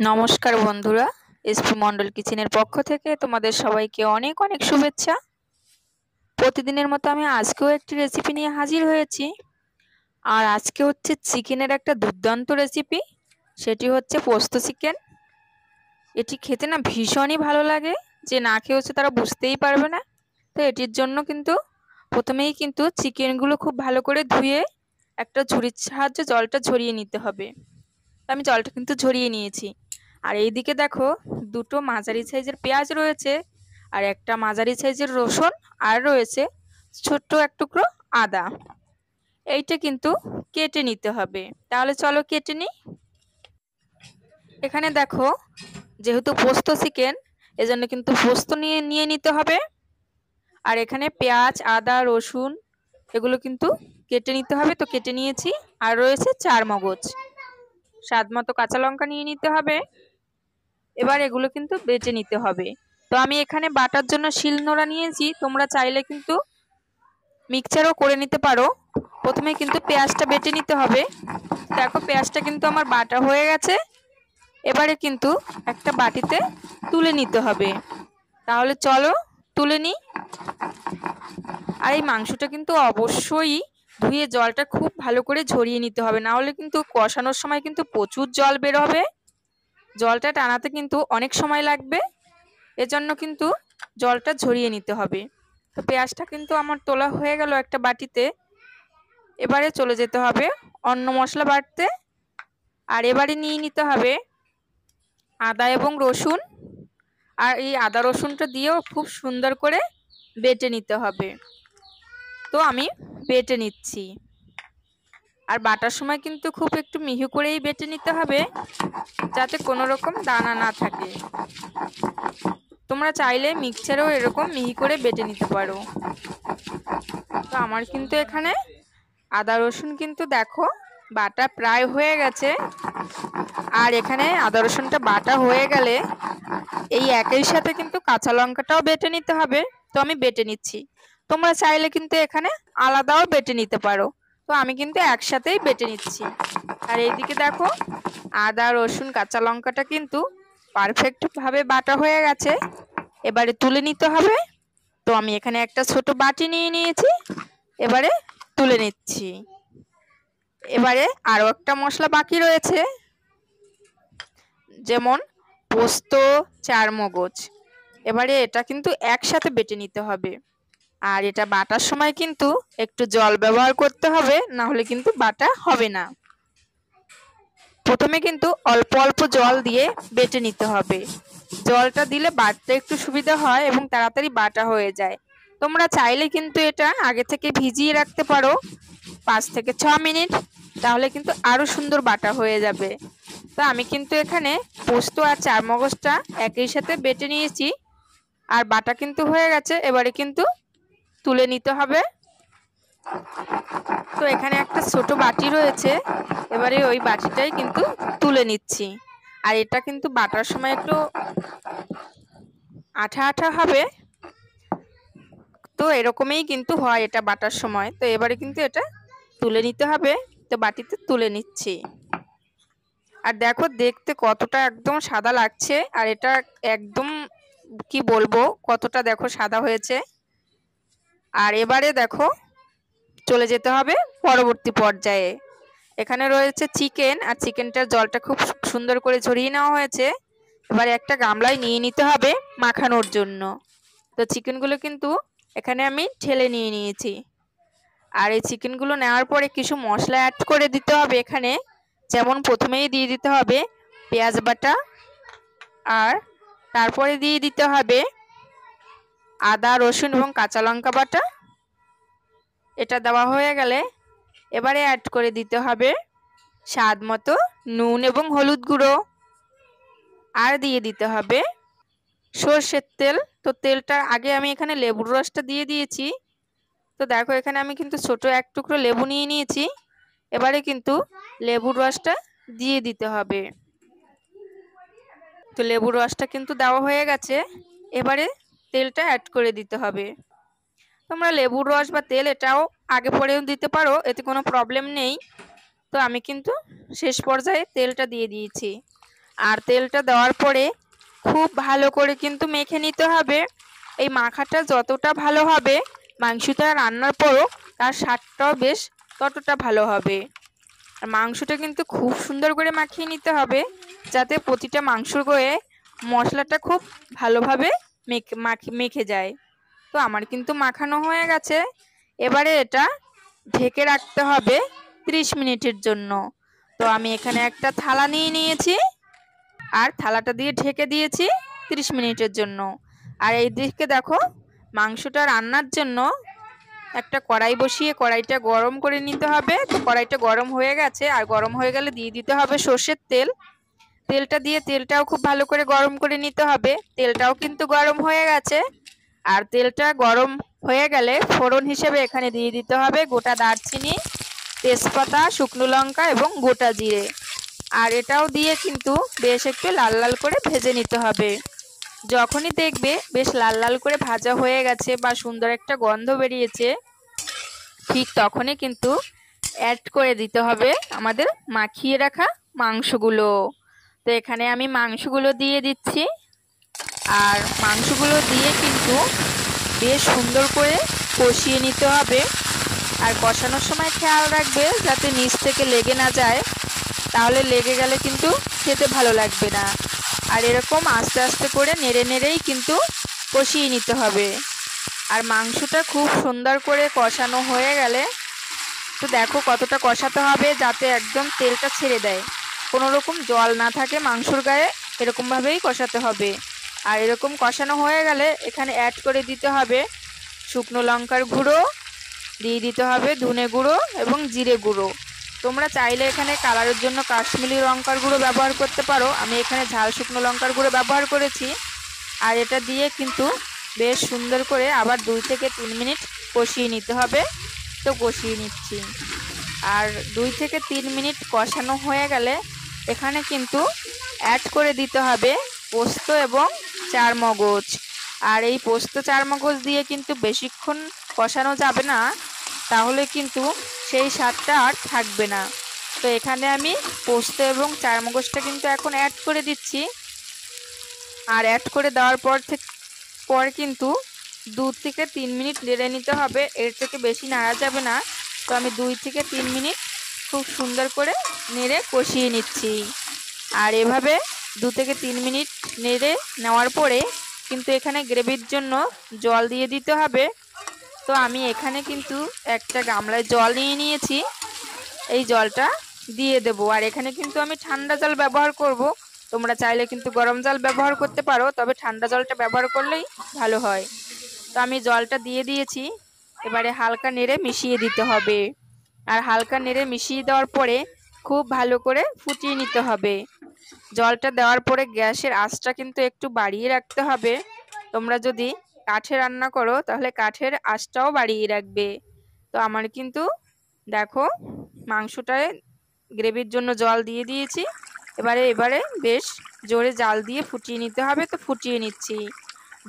নমস্কার বন্ধুরা, এসপি মন্ডল কিচেনের পক্ষ থেকে তোমাদের সবাইকে অনেক অনেক শুভেচ্ছা। প্রতিদিনের মতো আমি আজকেও একটি রেসিপি নিয়ে হাজির হয়েছি। আর আজকে হচ্ছে চিকেনের একটা দুর্দান্ত রেসিপি, সেটি হচ্ছে পোস্ত চিকেন। এটি খেতে না ভীষণই ভালো লাগে, যে না খেয়ে হচ্ছে তারা বুঝতেই পারবে না। তো এটির জন্য কিন্তু প্রথমেই কিন্তু চিকেনগুলো খুব ভালো করে ধুয়ে একটা ঝুড়ির সাহায্যে জলটা ঝরিয়ে নিতে হবে। আমি জলটা কিন্তু ঝরিয়ে নিয়েছি। আর এইদিকে দেখো, দুটো মাঝারি সাইজের পেঁয়াজ রয়েছে, আর একটা মাঝারি সাইজের রসুন, আর রয়েছে ছোট্ট এক টুকরো আদা। এইটা কিন্তু কেটে নিতে হবে। তাহলে চলো কেটে নিই। এখানে দেখো, যেহেতু পোস্ত চিকেন, এজন্য কিন্তু পোস্ত নিয়ে নিতে হবে। আর এখানে পেঁয়াজ, আদা, রসুন এগুলো কিন্তু কেটে নিতে হবে, তো কেটে নিয়েছি। আর রয়েছে চার মগজ, স্বাদ মতো কাঁচা লঙ্কা নিয়ে নিতে হবে। এবার এগুলো কিন্তু বেটে নিতে হবে। তো আমি এখানে বাটার জন্য শিলনোড়া নিয়েছি, তোমরা চাইলে কিন্তু মিক্সচারও করে নিতে পারো। প্রথমে কিন্তু পেঁয়াজটা বেটে নিতে হবে। দেখো, পেঁয়াজটা কিন্তু আমার বাটা হয়ে গেছে। এবারে কিন্তু একটা বাটিতে তুলে নিতে হবে। তাহলে চলো তুলে নিই। আর এই মাংসটা কিন্তু অবশ্যই ধুয়ে জলটা খুব ভালো করে ঝরিয়ে নিতে হবে, না হলে কিন্তু কষানোর সময় কিন্তু প্রচুর জল বের হবে। জলটা টানাতে কিন্তু অনেক সময় লাগবে, এজন্য কিন্তু জলটা ঝরিয়ে নিতে হবে। তো পেঁয়াজটা কিন্তু আমার তোলা হয়ে গেল একটা বাটিতে। এবারে চলে যেতে হবে অন্য মশলা বাটতে। আর এবারে নিয়ে নিতে হবে আদা এবং রসুন। আর এই আদা রসুনটা দিয়েও খুব সুন্দর করে বেটে নিতে হবে। তো আমি বেটে নিচ্ছি। আর বাটার সময় কিন্তু খুব একটু মিহি করেই বেটে নিতে হবে, যাতে কোনো রকম দানা না থাকে। তোমরা চাইলে মিক্সচারেও এরকম মিহি করে বেটে নিতে পারো। তো আমার কিন্তু এখানে আদা রসুন কিন্তু দেখো বাটা প্রায় হয়ে গেছে। আর এখানে আদা রসুনটা বাটা হয়ে গেলে এই একই সাথে কিন্তু কাঁচা লঙ্কাটাও বেটে নিতে হবে। তো আমি বেটে নিচ্ছি। তোমরা চাইলে কিন্তু এখানে আলাদাও বেটে নিতে পারো। তো আমি কিন্তু একসাথেই বেটে নিচ্ছি। আর এইদিকে দেখো, আদা রসুন কাঁচা লঙ্কাটা কিন্তু পারফেক্ট ভাবে বাটা হয়ে গেছে। এবারে তুলে নিতে হবে। তো আমি এখানে একটা ছোট বাটি নিয়ে নিয়েছি, এবারে তুলে নিচ্ছি। এবারে আরো একটা মশলা বাকি রয়েছে, যেমন পোস্ত, চার মগজ। এবারে এটা কিন্তু একসাথে বেটে নিতে হবে। আর এটা বাটার সময় কিন্তু একটু জল ব্যবহার করতে হবে, না হলে কিন্তু বাটা হবে না। প্রথমে কিন্তু অল্প অল্প জল দিয়ে বেটে নিতে হবে। জলটা দিলে বাটতে একটু সুবিধা হয় এবং তাড়াতাড়ি বাটা হয়ে যায়। তোমরা চাইলে কিন্তু এটা আগে থেকে ভিজিয়ে রাখতে পারো 5 থেকে 6 মিনিট, তাহলে কিন্তু আরো সুন্দর বাটা হয়ে যাবে। তো আমি কিন্তু এখানে পোস্ত আর চার মগজটা একই সাথে বেটে নিয়েছি, আর বাটা কিন্তু হয়ে গেছে। এবারে কিন্তু তুলে নিতে হবে। তো এখানে একটা ছোট বাটি রয়েছে, এবারে ওই বাটিটাই কিন্তু তুলে নিচ্ছি। আর এটা কিন্তু বাটার সময় একটু আঠা আঠা হবে, তো এরকমই কিন্তু হয় এটা বাটার সময়। তো এবারে কিন্তু এটা তুলে নিতে হবে। তো বাটিতে তুলে নিচ্ছি। আর দেখো, দেখতে কতটা একদম সাদা লাগছে, আর এটা একদম কি বলবো কতটা দেখো সাদা হয়েছে। আর এবারে দেখো চলে যেতে হবে পরবর্তী পর্যায়ে। এখানে রয়েছে চিকেন, আর চিকেনটার জলটা খুব সুন্দর করে ঝরিয়ে নেওয়া হয়েছে। এবারে একটা গামলায় নিয়ে নিতে হবে মাখানোর জন্য। তো চিকেনগুলো কিন্তু এখানে আমি ঢেলে নিয়ে নিয়েছি। আর এই চিকেনগুলো নেওয়ার পরে কিছু মশলা অ্যাড করে দিতে হবে এখানে। যেমন প্রথমেই দিয়ে দিতে হবে পেঁয়াজ বাটা, আর তারপরে দিয়ে দিতে হবে আদা রসুন এবং কাঁচা লঙ্কা বাটা। এটা দেওয়া হয়ে গেলে এবারে অ্যাড করে দিতে হবে স্বাদ মতো নুন এবং হলুদ গুঁড়ো। আর দিয়ে দিতে হবে সর্ষের তেল। তো তেলটা আগে আমি এখানে লেবুর রসটা দিয়ে দিয়েছি। তো দেখো, এখানে আমি কিন্তু ছোট এক টুকরো লেবু নিয়ে নিয়েছি। এবারে কিন্তু লেবুর রসটা দিয়ে দিতে হবে। তো লেবুর রসটা কিন্তু দেওয়া হয়ে গেছে। এবারে তেলটা অ্যাড করে দিতে হবে। তোমরা লেবুর রস বা তেল এটাও আগে পরেও দিতে পারো, এতে কোনো প্রবলেম নেই। তো আমি কিন্তু শেষ পর্যায়ে তেলটা দিয়ে দিয়েছি। আর তেলটা দেওয়ার পরে খুব ভালো করে কিন্তু মেখে নিতে হবে। এই মাখাটা যতটা ভালো হবে মাংসটা রান্নার পরও তার স্বাদটাও বেশ ততটা ভালো হবে। আর মাংসটা কিন্তু খুব সুন্দর করে মাখিয়ে নিতে হবে যাতে প্রতিটা মাংসর গায়ে মশলাটা খুব ভালোভাবে মেখে যায়। তো আমার কিন্তু মাখানো হয়ে গেছে। এবারে এটা ঢেকে রাখতে হবে 30 মিনিটের জন্য। তো আমি এখানে একটা থালা নিয়ে নিয়েছি আর থালাটা দিয়ে ঢেকে দিয়েছি 30 মিনিটের জন্য। আর এই দিকে দেখো মাংসটা রান্নার জন্য একটা কড়াই বসিয়ে কড়াইটা গরম করে নিতে হবে। তো কড়াইটা গরম হয়ে গেছে, আর গরম হয়ে গেলে দিয়ে দিতে হবে সর্ষের তেল। তেলটা দিয়ে তেলটাও খুব ভালো করে গরম করে নিতে হবে। তেলটাও কিন্তু গরম হয়ে গেছে। আর তেলটা গরম হয়ে গেলে ফোড়ন হিসেবে এখানে দিয়ে দিতে হবে গোটা দারচিনি, তেজপাতা, শুকনো লঙ্কা এবং গোটা জিরে। আর এটাও দিয়ে কিন্তু বেশ একটু লাল লাল করে ভেজে নিতে হবে। যখনই দেখবে বেশ লাল লাল করে ভাজা হয়ে গেছে বা সুন্দর একটা গন্ধ বেরিয়েছে, ঠিক তখনই কিন্তু অ্যাড করে দিতে হবে আমাদের মাখিয়ে রাখা মাংসগুলো। তো এখানে আমি মাংসগুলো দিয়ে দিচ্ছি। আর মাংসগুলো দিয়ে কিন্তু বেশ সুন্দর করে কষিয়ে নিতে হবে। আর কষানোর সময় খেয়াল রাখবে যাতে নিচ থেকে লেগে না যায়, তাহলে লেগে গেলে কিন্তু খেতে ভালো লাগবে না। আর এরকম আস্তে আস্তে করে নেড়ে নেড়েই কিন্তু কষিয়ে নিতে হবে। আর মাংসটা খুব সুন্দর করে কষানো হয়ে গেলে তো দেখো কতটা কষাতে হবে যাতে একদম তেলটা ছেড়ে দেয়, কোনো রকম জল না থাকে মাংসর গায়ে, এরকমভাবেই কষাতে হবে। আর এরকম কষানো হয়ে গেলে এখানে অ্যাড করে দিতে হবে শুকনো লঙ্কার গুঁড়ো, দিয়ে দিতে হবে ধনে গুঁড়ো এবং জিরে গুঁড়ো। তোমরা চাইলে এখানে কালারের জন্য কাশ্মীরি লঙ্কার গুঁড়ো ব্যবহার করতে পারো, আমি এখানে ঝাল শুকনো লঙ্কার গুঁড়ো ব্যবহার করেছি। আর এটা দিয়ে কিন্তু বেশ সুন্দর করে আবার 2 থেকে 3 মিনিট কষিয়ে নিতে হবে। তো কষিয়ে নিচ্ছি। আর 2 থেকে 3 মিনিট কষানো হয়ে গেলে এখানে কিন্তু অ্যাড করে দিতে হবে পোস্ত এবং চারমগজ। আর এই পোস্ত চারমগজ দিয়ে কিন্তু বেশিক্ষণ কষানো যাবে না, তাহলে কিন্তু সেই স্বাদটা আর থাকবে না। তো এখানে আমি পোস্ত এবং চারমগজটা কিন্তু এখন অ্যাড করে দিচ্ছি। আর অ্যাড করে দেওয়ার পর কিন্তু 2 থেকে 3 মিনিট নেড়ে নিতে হবে, এর থেকে বেশি নাড়া যাবে না। তো আমি 2 থেকে 3 মিনিট খুব সুন্দর করে নেড়ে কষিয়ে নিচ্ছি। আর এভাবে 2 থেকে 3 মিনিট নেড়ে নেওয়ার পরে কিন্তু এখানে গ্রেভির জন্য জল দিয়ে দিতে হবে। তো আমি এখানে কিন্তু একটা গামলায় জল নিয়ে নিয়েছি, এই জলটা দিয়ে দেব। আর এখানে কিন্তু আমি ঠান্ডা জল ব্যবহার করব, তোমরা চাইলে কিন্তু গরম জল ব্যবহার করতে পারো, তবে ঠান্ডা জলটা ব্যবহার করলেই ভালো হয়। তো আমি জলটা দিয়ে দিয়েছি, এবারে হালকা নেড়ে মিশিয়ে দিতে হবে। আর হালকা নেড়ে মিশিয়ে দেওয়ার পরে খুব ভালো করে ফুটিয়ে নিতে হবে। জলটা দেওয়ার পরে গ্যাসের আঁচটা কিন্তু একটু বাড়িয়ে রাখতে হবে। তোমরা যদি কাঠে রান্না করো তাহলে কাঠের আঁচটাও বাড়িয়ে রাখবে। তো আমার কিন্তু দেখো মাংসটায় গ্রেভির জন্য জল দিয়ে দিয়েছি, এবারে বেশ জোরে জাল দিয়ে ফুটিয়ে নিতে হবে। তো ফুটিয়ে নিচ্ছি।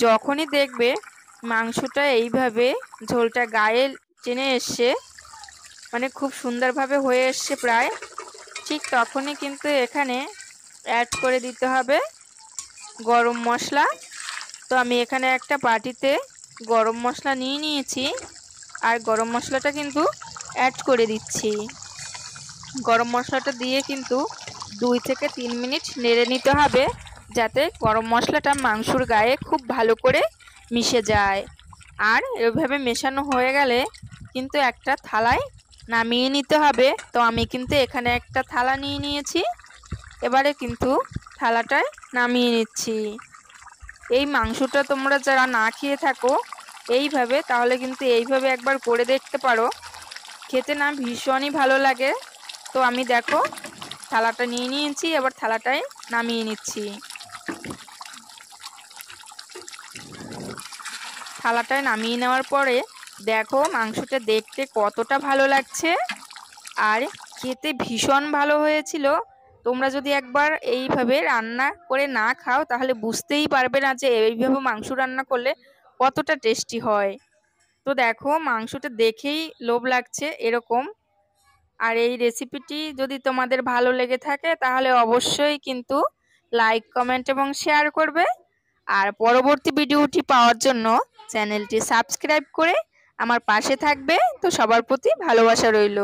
যখনই দেখবে মাংসটা এইভাবে ঝোলটা গায়ে টেনে এসছে, মানে খুব সুন্দরভাবে হয়ে এসছে প্রায়, ঠিক তখনই কিন্তু এখানে অ্যাড করে দিতে হবে গরম মশলা। তো আমি এখানে একটা বাটিতে গরম মশলা নিয়ে নিয়েছি, আর গরম মশলাটা কিন্তু অ্যাড করে দিচ্ছি। গরম মশলাটা দিয়ে কিন্তু 2 থেকে 3 মিনিট নেড়ে নিতে হবে যাতে গরম মশলাটা মাংসর গায়ে খুব ভালো করে মিশে যায়। আর এভাবে মেশানো হয়ে গেলে কিন্তু একটা থালায় নামিয়ে নিতে হবে। তো আমি কিন্তু এখানে একটা থালা নিয়ে নিয়েছি, এবারে কিন্তু থালাটায় নামিয়ে নিচ্ছি। এই মাংসটা তোমরা যারা না খেয়ে থাকো এইভাবে, তাহলে কিন্তু এইভাবে একবার করে দেখতে পারো, খেতে না ভীষণই ভালো লাগে। তো আমি দেখো থালাটা নিয়ে নিয়েছি, এবার থালাটায় নামিয়ে নিচ্ছি। থালাটায় নামিয়ে নেওয়ার পরে দেখো মাংসটা দেখতে কতটা ভালো লাগছে, আর খেতে ভীষণ ভালো হয়েছিল। তোমরা যদি একবার এইভাবে রান্না করে না খাও তাহলে বুঝতেই পারবে না যে এইভাবে মাংস রান্না করলে কতটা টেস্টি হয়। তো দেখো মাংসটা দেখেই লোভ লাগছে এরকম। আর এই রেসিপিটি যদি তোমাদের ভালো লেগে থাকে তাহলে অবশ্যই কিন্তু লাইক, কমেন্ট এবং শেয়ার করবে। আর পরবর্তী ভিডিওটি পাওয়ার জন্য চ্যানেলটি সাবস্ক্রাইব করে আমার পাশে থাকবে। তো সবার প্রতি ভালোবাসা রইল।